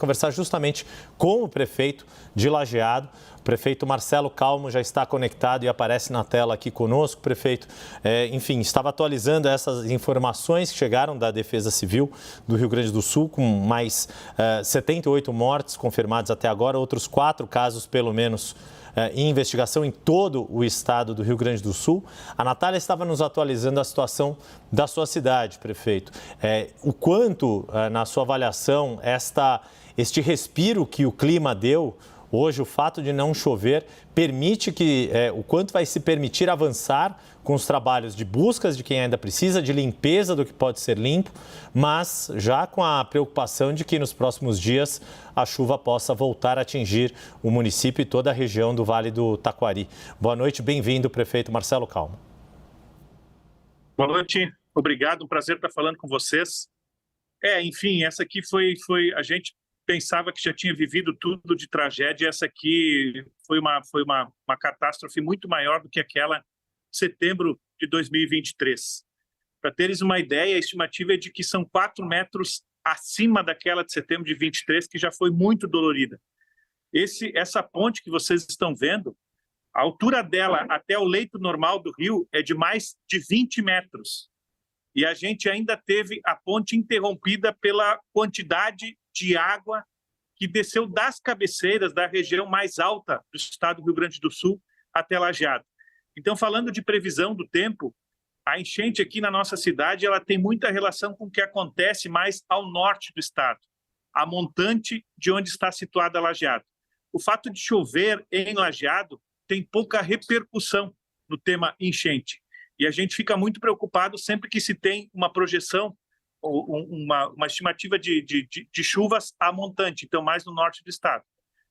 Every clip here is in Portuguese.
Conversar justamente com o prefeito de Lajeado. O prefeito Marcelo Calmo já está conectado e aparece na tela aqui conosco. Prefeito, enfim, estava atualizando essas informações que chegaram da Defesa Civil do Rio Grande do Sul, com mais 78 mortes confirmadas até agora, outros 4 casos, pelo menos, em investigação em todo o estado do Rio Grande do Sul. A Natália estava nos atualizando a situação da sua cidade, prefeito. O quanto, na sua avaliação, este respiro que o clima deu, hoje o fato de não chover, permite o quanto vai se permitir avançar com os trabalhos de buscas de quem ainda precisa, de limpeza do que pode ser limpo, mas já com a preocupação de que nos próximos dias a chuva possa voltar a atingir o município e toda a região do Vale do Taquari. Boa noite, bem-vindo, prefeito Marcelo Calmo. Boa noite, obrigado, um prazer estar falando com vocês. Enfim, essa aqui foi a gente pensava que já tinha vivido tudo de tragédia. Essa aqui foi uma catástrofe muito maior do que aquela de setembro de 2023. Para teres uma ideia, a estimativa é de que são 4 metros acima daquela de setembro de 23, que já foi muito dolorida. Essa ponte que vocês estão vendo, a altura dela até o leito normal do rio é de mais de 20 metros. E a gente ainda teve a ponte interrompida pela quantidade de água que desceu das cabeceiras da região mais alta do estado do Rio Grande do Sul até Lajeado. Então, falando de previsão do tempo, a enchente aqui na nossa cidade ela tem muita relação com o que acontece mais ao norte do estado, a montante de onde está situada Lajeado. O fato de chover em Lajeado tem pouca repercussão no tema enchente. E a gente fica muito preocupado sempre que se tem uma projeção, uma estimativa de chuvas a montante, então mais no norte do estado.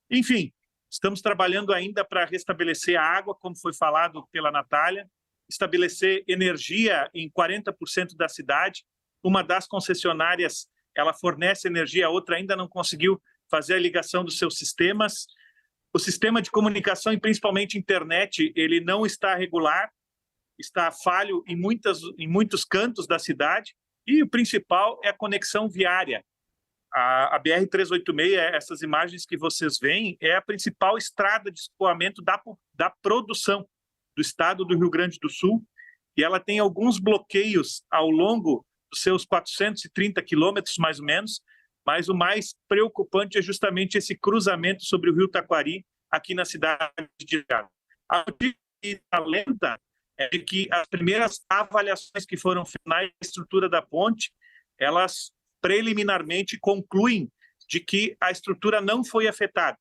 Enfim, estamos trabalhando ainda para restabelecer a água, como foi falado pela Natália, estabelecer energia em 40% da cidade. Uma das concessionárias, ela fornece energia, a outra ainda não conseguiu fazer a ligação dos seus sistemas. O sistema de comunicação, e principalmente internet, ele não está regular, está falho em muitos cantos da cidade, e o principal é a conexão viária. A BR-386, essas imagens que vocês veem, é a principal estrada de escoamento da produção do estado do Rio Grande do Sul, e ela tem alguns bloqueios ao longo dos seus 430 quilômetros, mais ou menos, mas o mais preocupante é justamente esse cruzamento sobre o Rio Taquari, aqui na cidade de Lajeado. A lenta é que as primeiras avaliações que foram feitas na estrutura da ponte, elas preliminarmente concluem de que a estrutura não foi afetada.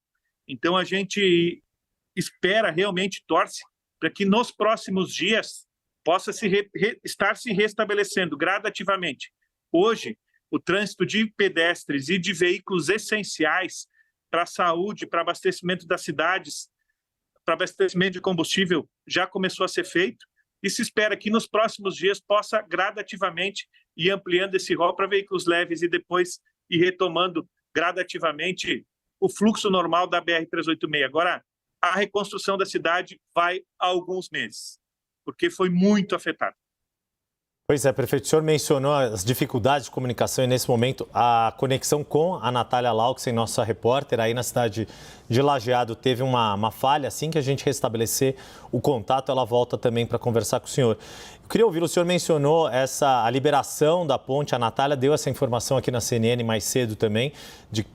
Então a gente espera, realmente torce, para que nos próximos dias possa estar se restabelecendo gradativamente. Hoje, o trânsito de pedestres e de veículos essenciais para a saúde, para abastecimento das cidades, para abastecimento de combustível, já começou a ser feito, e se espera que nos próximos dias possa gradativamente ir ampliando esse rol para veículos leves e depois ir retomando gradativamente o fluxo normal da BR-386. Agora, a reconstrução da cidade vai a alguns meses, porque foi muito afetada. Pois é, prefeito, o senhor mencionou as dificuldades de comunicação e, nesse momento, a conexão com a Natália Laux, nossa repórter, aí na cidade de Lajeado, teve uma falha. Assim que a gente restabelecer o contato, ela volta também para conversar com o senhor. Eu queria ouvir, o senhor mencionou a liberação da ponte, a Natália deu essa informação aqui na CNN mais cedo também,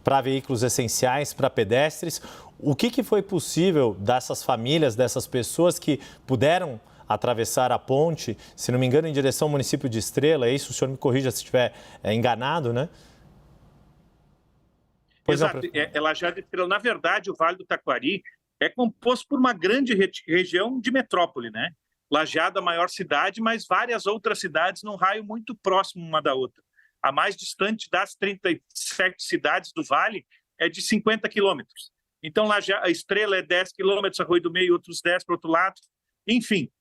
para veículos essenciais, para pedestres. O que foi possível dessas famílias, dessas pessoas que puderam atravessar a ponte, se não me engano, em direção ao município de Estrela? É isso? O senhor me corrija se estiver enganado, né? Exato. Lajeado e Estrela. Na verdade, o Vale do Taquari é composto por uma grande região de metrópole, né? Lajeado, a maior cidade, mas várias outras cidades num raio muito próximo uma da outra. A mais distante das 37 cidades do Vale é de 50 quilômetros. Então, a Estrela é 10 quilômetros, Arroio do Meio, outros 10 para o outro lado. Enfim,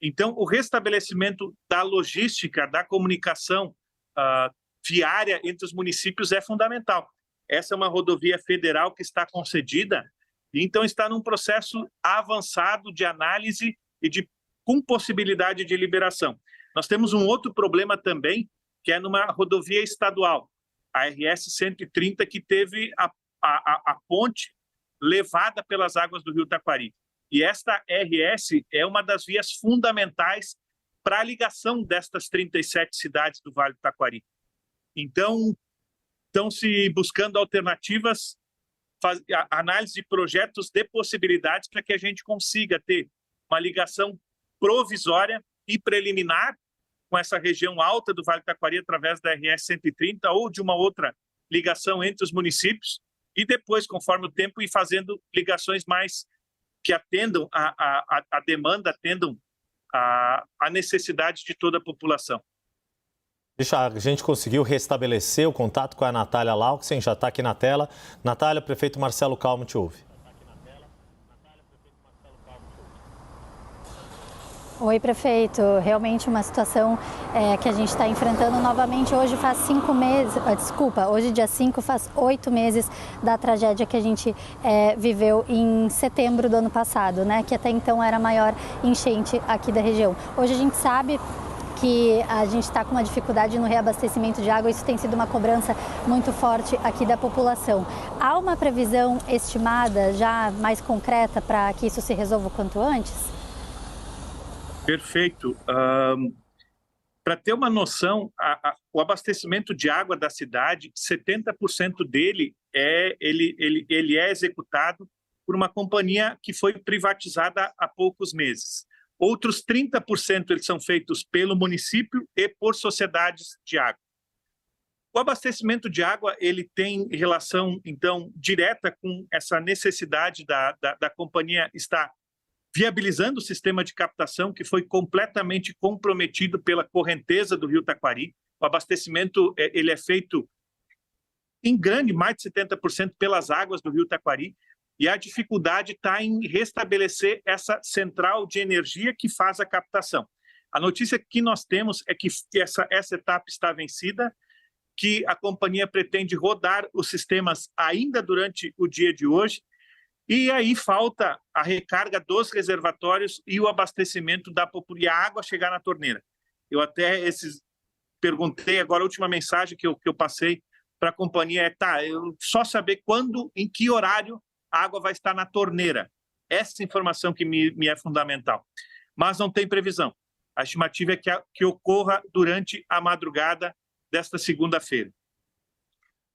então, o restabelecimento da logística, da comunicação viária entre os municípios é fundamental. Essa é uma rodovia federal que está concedida, e então está num processo avançado de análise e com possibilidade de liberação. Nós temos um outro problema também, que é numa rodovia estadual, a RS 130, que teve a ponte levada pelas águas do Rio Taquari. E esta RS é uma das vias fundamentais para a ligação destas 37 cidades do Vale do Taquari. Então, estão-se buscando alternativas, análise de projetos de possibilidades para que a gente consiga ter uma ligação provisória e preliminar com essa região alta do Vale do Taquari através da RS 130 ou de uma outra ligação entre os municípios e depois, conforme o tempo, ir fazendo ligações mais que atendam a demanda, atendam a necessidade de toda a população. A gente conseguiu restabelecer o contato com a Natália Lauxen, já está aqui na tela. Natália, o prefeito Marcelo Calmo te ouve. Oi, prefeito. Realmente uma situação que a gente está enfrentando novamente. Hoje faz 5 meses, hoje dia 5 faz 8 meses da tragédia que a gente viveu em setembro do ano passado, né? Que até então era a maior enchente aqui da região. Hoje a gente sabe que a gente está com uma dificuldade no reabastecimento de água, isso tem sido uma cobrança muito forte aqui da população. Há uma previsão estimada já mais concreta para que isso se resolva o quanto antes? Perfeito. Para ter uma noção, o abastecimento de água da cidade, 70% dele ele é executado por uma companhia que foi privatizada há poucos meses. Outros 30% eles são feitos pelo município e por sociedades de água. O abastecimento de água ele tem relação, então, direta com essa necessidade da companhia estar viabilizando o sistema de captação que foi completamente comprometido pela correnteza do Rio Taquari. O abastecimento ele é feito em grande, mais de 70% pelas águas do Rio Taquari, e a dificuldade está em restabelecer essa central de energia que faz a captação. A notícia que nós temos é que essa etapa está vencida, que a companhia pretende rodar os sistemas ainda durante o dia de hoje, e aí falta a recarga dos reservatórios e o abastecimento da população, e a água chegar na torneira. Eu até perguntei, agora a última mensagem que eu passei para a companhia eu só saber quando, em que horário a água vai estar na torneira. Essa informação que me é fundamental. Mas não tem previsão. A estimativa é que ocorra durante a madrugada desta segunda-feira.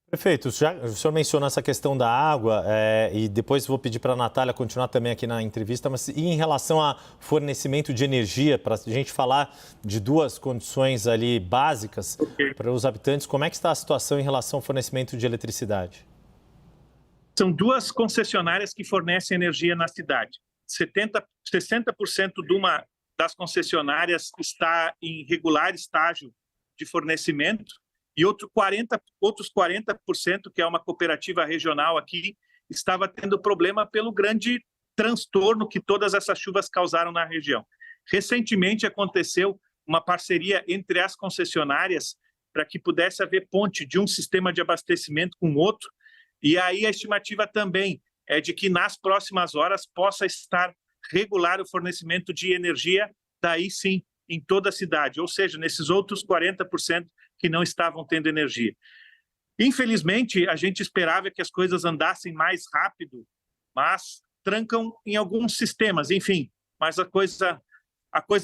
Prefeito, o senhor mencionou essa questão da água e depois vou pedir para a Natália continuar também aqui na entrevista, mas e em relação a fornecimento de energia, para a gente falar de duas condições ali básicas para os habitantes, como é que está a situação em relação ao fornecimento de eletricidade? São duas concessionárias que fornecem energia na cidade. 60% das concessionárias está em regular estágio de fornecimento e outros 40%, que é uma cooperativa regional aqui, estava tendo problema pelo grande transtorno que todas essas chuvas causaram na região. Recentemente aconteceu uma parceria entre as concessionárias para que pudesse haver ponte de um sistema de abastecimento com outro. E aí a estimativa também é de que nas próximas horas possa estar regular o fornecimento de energia, daí sim, em toda a cidade, ou seja, nesses outros 40% que não estavam tendo energia. Infelizmente, a gente esperava que as coisas andassem mais rápido, mas trancam em alguns sistemas, enfim, mas a coisa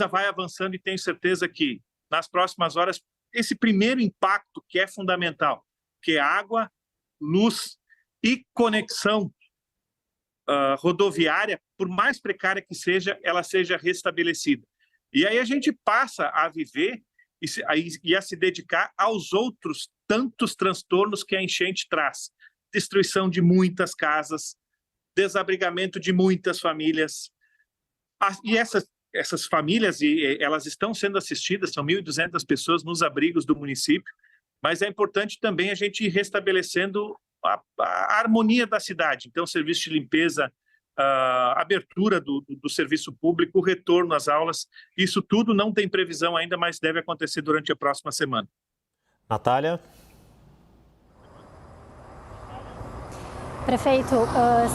vai avançando e tenho certeza que nas próximas horas, esse primeiro impacto que é fundamental, que é água, luz e conexão rodoviária, por mais precária que seja, ela seja restabelecida. E aí a gente passa a viver e a se dedicar aos outros tantos transtornos que a enchente traz. Destruição de muitas casas, desabrigamento de muitas famílias. E essas famílias, elas estão sendo assistidas, são 1.200 pessoas nos abrigos do município, mas é importante também a gente ir restabelecendo a harmonia da cidade. Então, serviço de limpeza, abertura do serviço público, o retorno às aulas, isso tudo não tem previsão ainda, mas deve acontecer durante a próxima semana. Natália? Prefeito,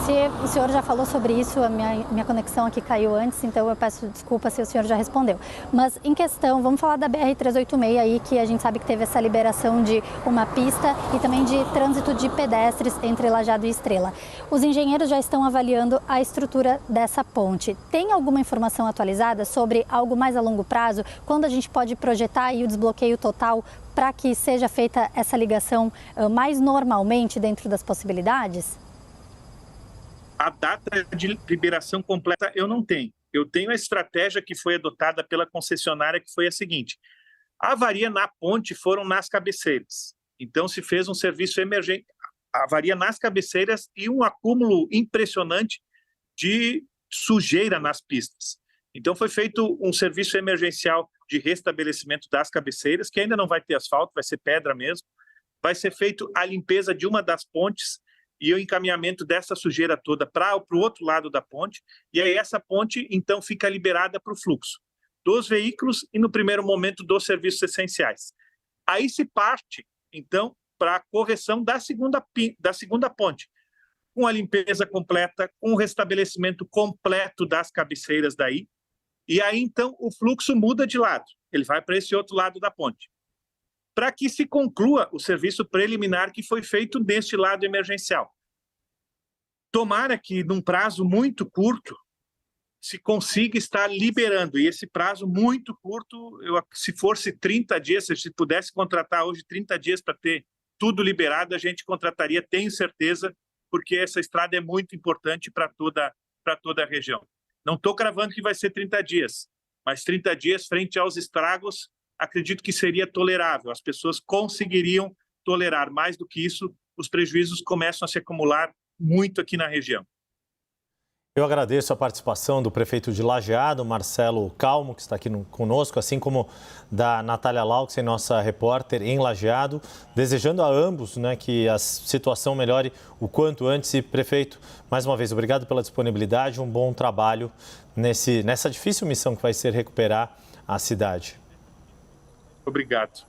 se o senhor já falou sobre isso, a minha conexão aqui caiu antes, então eu peço desculpa se o senhor já respondeu. Mas em questão, vamos falar da BR-386 aí, que a gente sabe que teve essa liberação de uma pista e também de trânsito de pedestres entre Lajeado e Estrela. Os engenheiros já estão avaliando a estrutura dessa ponte. Tem alguma informação atualizada sobre algo mais a longo prazo? Quando a gente pode projetar aí o desbloqueio total para que seja feita essa ligação mais normalmente dentro das possibilidades? A data de liberação completa eu não tenho. Eu tenho a estratégia que foi adotada pela concessionária, que foi a seguinte: a avaria na ponte foram nas cabeceiras. Então, se fez um serviço emergente, a avaria nas cabeceiras e um acúmulo impressionante de sujeira nas pistas. Então, foi feito um serviço emergencial de restabelecimento das cabeceiras, que ainda não vai ter asfalto, vai ser pedra mesmo. Vai ser feito a limpeza de uma das pontes e o encaminhamento dessa sujeira toda para o outro lado da ponte. E aí essa ponte, então, fica liberada para o fluxo dos veículos e, no primeiro momento, dos serviços essenciais. Aí se parte, então, para a correção da segunda ponte, com a limpeza completa, com o restabelecimento completo das cabeceiras daí. E aí, então, o fluxo muda de lado. Ele vai para esse outro lado da ponte. Para que se conclua o serviço preliminar que foi feito neste lado emergencial. Tomara que, num prazo muito curto, se consiga estar liberando. E esse prazo muito curto, se fosse 30 dias, se pudesse contratar hoje 30 dias para ter tudo liberado, a gente contrataria, tenho certeza, porque essa estrada é muito importante para toda a região. Não estou cravando que vai ser 30 dias, mas 30 dias frente aos estragos, acredito que seria tolerável. As pessoas conseguiriam tolerar. Mais do que isso, os prejuízos começam a se acumular muito aqui na região. Eu agradeço a participação do prefeito de Lajeado, Marcelo Calmo, que está aqui conosco, assim como da Natália Laux, nossa repórter em Lajeado, desejando a ambos, né, que a situação melhore o quanto antes. E, prefeito, mais uma vez, obrigado pela disponibilidade, um bom trabalho nessa difícil missão que vai ser recuperar a cidade. Obrigado.